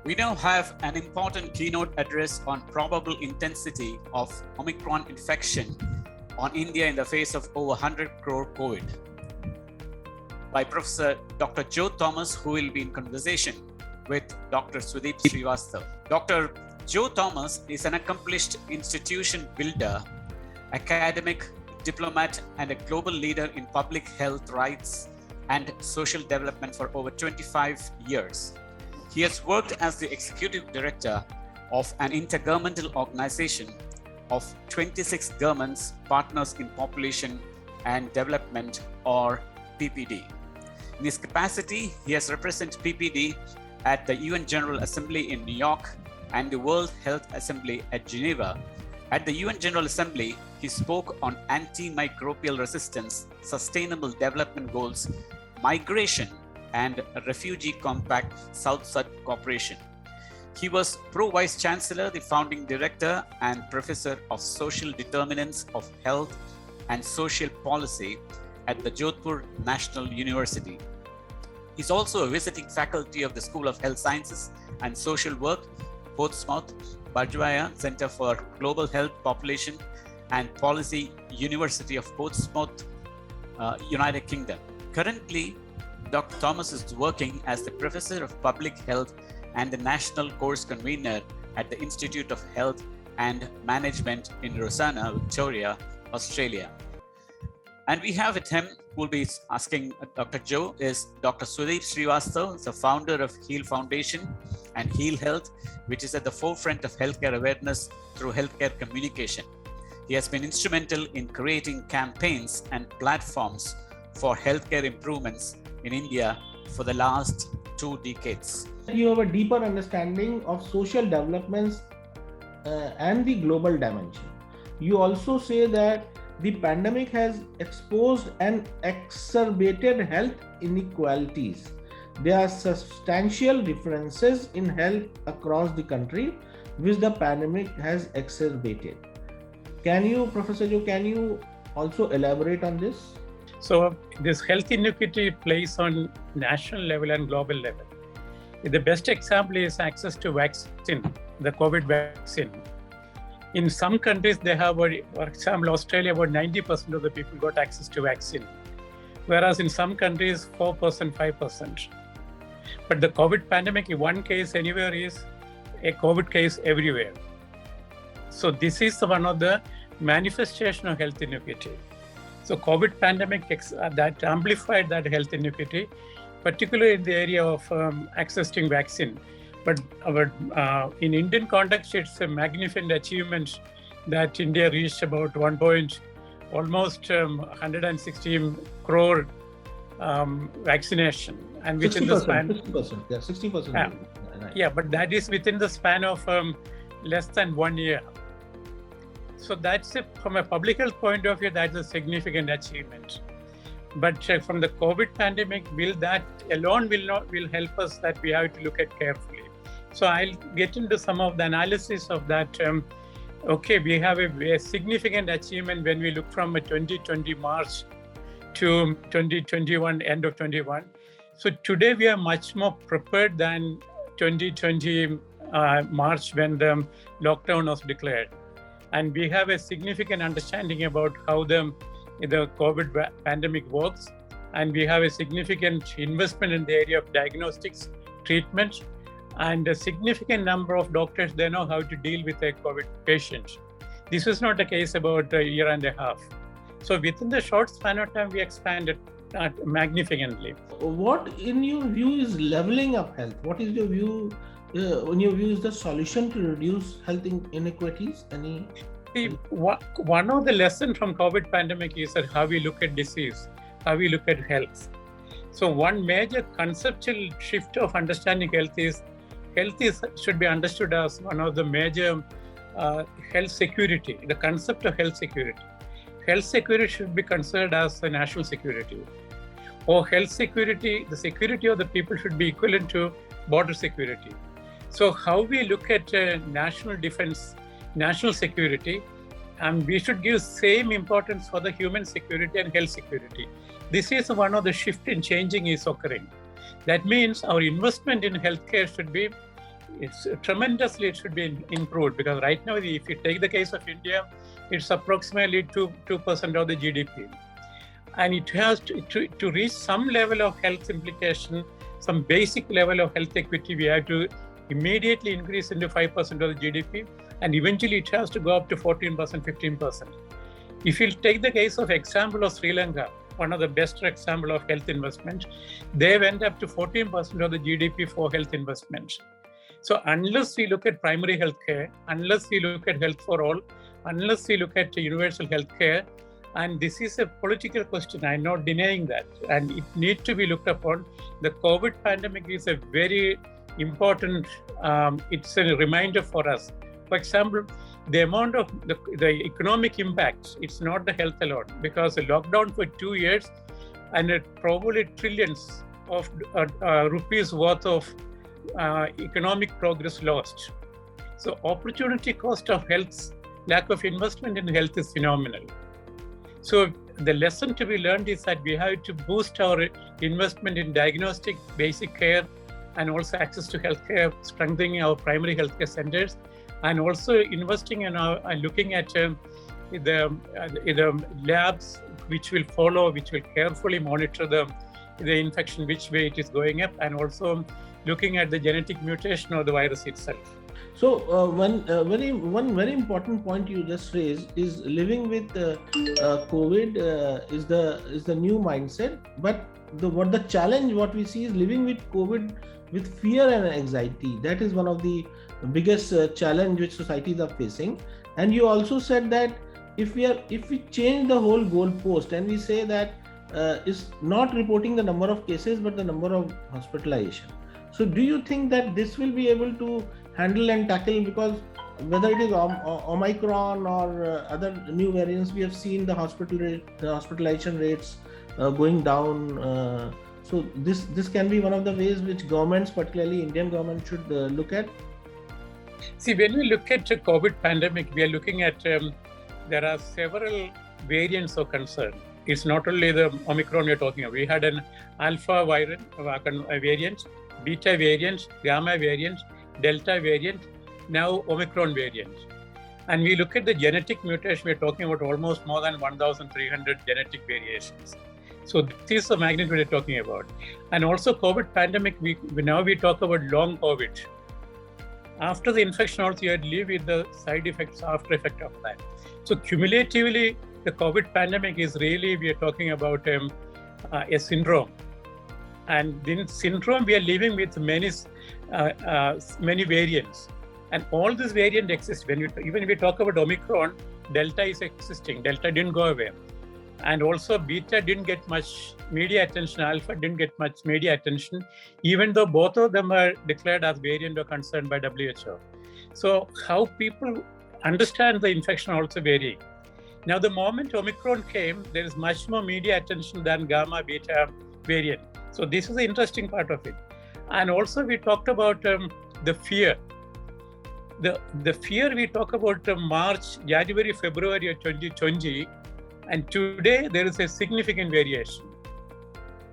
We now have an important keynote address on probable intensity of Omicron infection on India in the face of over 100 crore COVID by Professor Dr. Joe Thomas, who will be in conversation with Dr. Sudeep Srivastava. Dr. Joe Thomas is an accomplished institution builder, academic, diplomat, and a global leader in public health rights and social development for over 25 years. He has worked as the executive director of an intergovernmental organization of 26 governments, partners in population and development, or PPD. In his capacity, he has represented PPD at the UN General Assembly in New York and the World Health Assembly at Geneva. At the UN General Assembly, he spoke on antimicrobial resistance, sustainable development goals, migration, and refugee compact South-Sud cooperation. He was Pro-Vice Chancellor, the founding director, and professor of social determinants of health and social policy at the Jodhpur National University. He's also a visiting faculty of the School of Health Sciences and Social Work, Portsmouth, Bajwaya Center for Global Health, Population and Policy, University of Portsmouth, United Kingdom. Currently, Dr. Thomas is working as the Professor of Public Health and the National Course Convener at the Institute of Health and Management in Rosanna, Victoria, Australia. And we have with him, who will be asking Dr. Joe, is Dr. Sudeep Srivastava, the founder of HEAL Foundation and HEAL Health, which is at the forefront of healthcare awareness through healthcare communication. He has been instrumental in creating campaigns and platforms for healthcare improvements in India for the last 2 decades. You have a deeper understanding of social developments and the global dimension. You also say that the pandemic has exposed and exacerbated health inequalities. There are substantial differences in health across the country, which the pandemic has exacerbated. Professor Joe, can you also elaborate on this? So this health inequity plays on national level and global level. The best example is access to vaccine, the COVID vaccine. In some countries, they have, for example, Australia, about 90% of the people got access to vaccine, whereas in some countries, 4%, 5%. But the COVID pandemic, in one case anywhere is a COVID case everywhere. So this is one of the manifestation of health inequity. So COVID pandemic that amplified that health inequity, particularly in the area of accessing vaccine. But in Indian context, it's a magnificent achievement that India reached about almost 116 crore vaccination, and within 60%, the span 60%, yeah, 60%. Yeah, but that is within the span of less than 1 year. So that's from a public health point of view, that's a significant achievement. But from the COVID pandemic, that alone will help us, that we have to look at carefully. So I'll get into some of the analysis of that. We have a significant achievement when we look from a 2020 March to 2021, end of 21. So today we are much more prepared than 2020 March when the lockdown was declared. And we have a significant understanding about how the COVID pandemic works. And we have a significant investment in the area of diagnostics, treatment, and a significant number of doctors, they know how to deal with a COVID patient. This was not the case about a year and a half. So within the short span of time, we expanded magnificantly. What, in your view, is leveling up health? What is your view? In your view, is the solution to reduce health inequities? One of the lessons from COVID pandemic is that how we look at disease, how we look at health. So one major conceptual shift of understanding health should be understood as one of the major health security, the concept of health security. Health security should be considered as a national security. Or health security, the security of the people should be equivalent to border security. So how we look at national defense, national security, and we should give same importance for the human security and health security. This is one of the shift in changing is occurring. That means our investment in healthcare should be it's tremendously, it should be improved, because right now, if you take the case of India, it's approximately 2% of the GDP. And it has to reach some level of health implication, some basic level of health equity, we have to immediately increase into 5% of the GDP, and eventually it has to go up to 14%, 15%. If you take the case of example of Sri Lanka, one of the best example of health investment, they went up to 14% of the GDP for health investment. So unless we look at primary healthcare, unless we look at health for all, unless we look at universal healthcare, and this is a political question, I'm not denying that, and it needs to be looked upon. The COVID pandemic is a very important, it's a reminder for us. For example, the amount of the economic impact, it's not the health alone, because the lockdown for 2 years and probably trillions of rupees worth of economic progress lost. So opportunity cost of health, lack of investment in health is phenomenal. So the lesson to be learned is that we have to boost our investment in diagnostic, basic care, and also access to healthcare, strengthening our primary healthcare centers, and also investing in looking at the labs which will follow, which will carefully monitor the infection, which way it is going up, and also looking at the genetic mutation of the virus itself. So one very important point you just raised is living with COVID is the new mindset. But the challenge what we see is living with COVID with fear and anxiety. That is one of the biggest challenge which societies are facing. And you also said that if we change the whole goalpost and we say that is not reporting the number of cases but the number of hospitalization. So do you think that this will be able to handle and tackle, because whether it is Omicron or other new variants, we have seen the hospitalization rates going down. So this can be one of the ways which governments, particularly Indian government, should look at. See, when we look at the COVID pandemic, we are looking at there are several variants of concern. It's not only the Omicron we are talking about. We had an alpha variant, beta variant, gamma variant, Delta variant, now Omicron variant. And we look at the genetic mutation, we're talking about almost more than 1,300 genetic variations. So this is the magnitude we're talking about. And also COVID pandemic, we talk about long COVID. After the infection also, you had to live with the side effects, after effect of that. So cumulatively, the COVID pandemic is really, we are talking about a syndrome. And in syndrome, we are living with many variants. And all these variants exist. Even if we talk about Omicron, Delta is existing. Delta didn't go away. And also Beta didn't get much media attention. Alpha didn't get much media attention, even though both of them are declared as variant of concern by WHO. So how people understand the infection also vary. Now, the moment Omicron came, there is much more media attention than Gamma, Beta variant. So this is the interesting part of it. And also we talked about the fear. The fear we talk about March, January, February of 2020, and today there is a significant variation.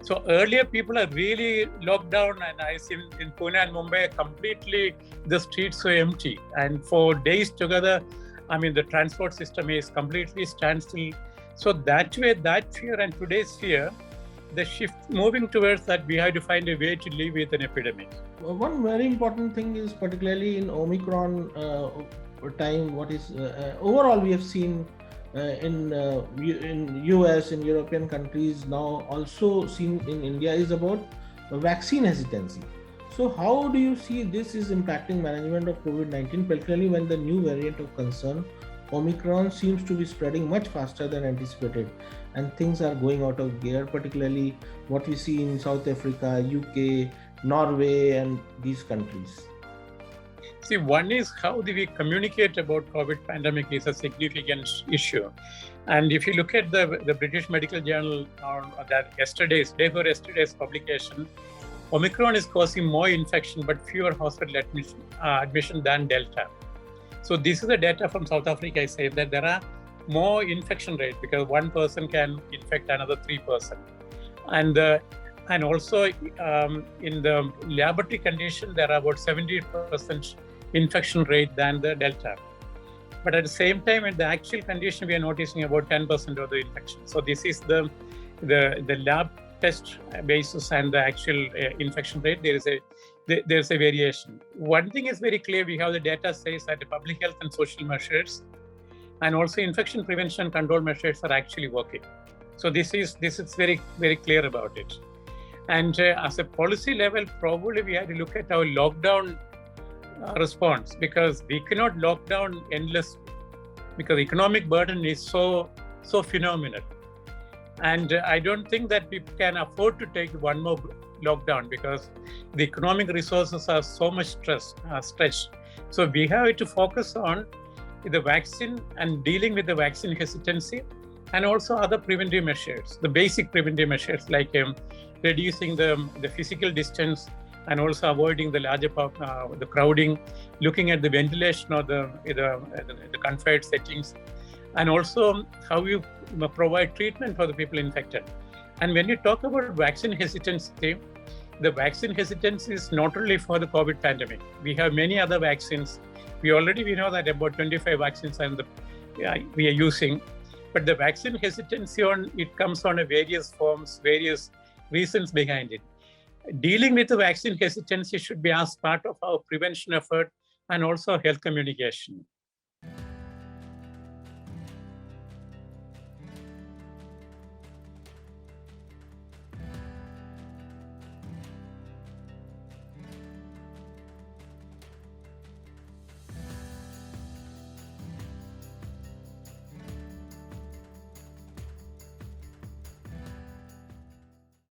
So earlier people are really locked down, and I see in Pune and Mumbai completely the streets were empty. And for days together, the transport system is completely standstill. So that way, that fear and today's fear, the shift moving towards that we have to find a way to live with an epidemic. One very important thing is, particularly in Omicron time, what is overall we have seen in US, in European countries, now also seen in India, is about vaccine hesitancy. So how do you see this is impacting management of COVID-19, particularly when the new variant of concern, Omicron, seems to be spreading much faster than anticipated, and things are going out of gear, particularly what we see in South Africa, UK, Norway, and these countries? See, one is how do we communicate about COVID pandemic is a significant issue. And if you look at the British Medical Journal on that day before yesterday's publication, Omicron is causing more infection but fewer hospital admission than Delta. So this is the data from South Africa. I say that there are more infection rate because one person can infect another 3%. And And also in the laboratory condition, there are about 70% infection rate than the Delta. But at the same time, in the actual condition, we are noticing about 10% of the infection. So this is the lab test basis and the actual infection rate. There's a variation. One thing is very clear: we have the data says that the public health and social measures, and also infection prevention control measures are actually working. So this is very, very clear about it. And as a policy level, probably we have to look at our lockdown response, because we cannot lock down endlessly, because economic burden is so phenomenal. And I don't think that we can afford to take one more lockdown, because the economic resources are so much stretched. So we have to focus on the vaccine and dealing with the vaccine hesitancy, and also other preventive measures, the basic preventive measures like reducing the physical distance, and also avoiding the larger the crowding, looking at the ventilation or the confined settings, and also how you provide treatment for the people infected. And when you talk about vaccine hesitancy, the vaccine hesitancy is not only for the COVID pandemic. We have many other vaccines. We know that about 25 vaccines we are using. But the vaccine hesitancy comes on various forms, various reasons behind it. Dealing with the vaccine hesitancy should be as part of our prevention effort and also health communication.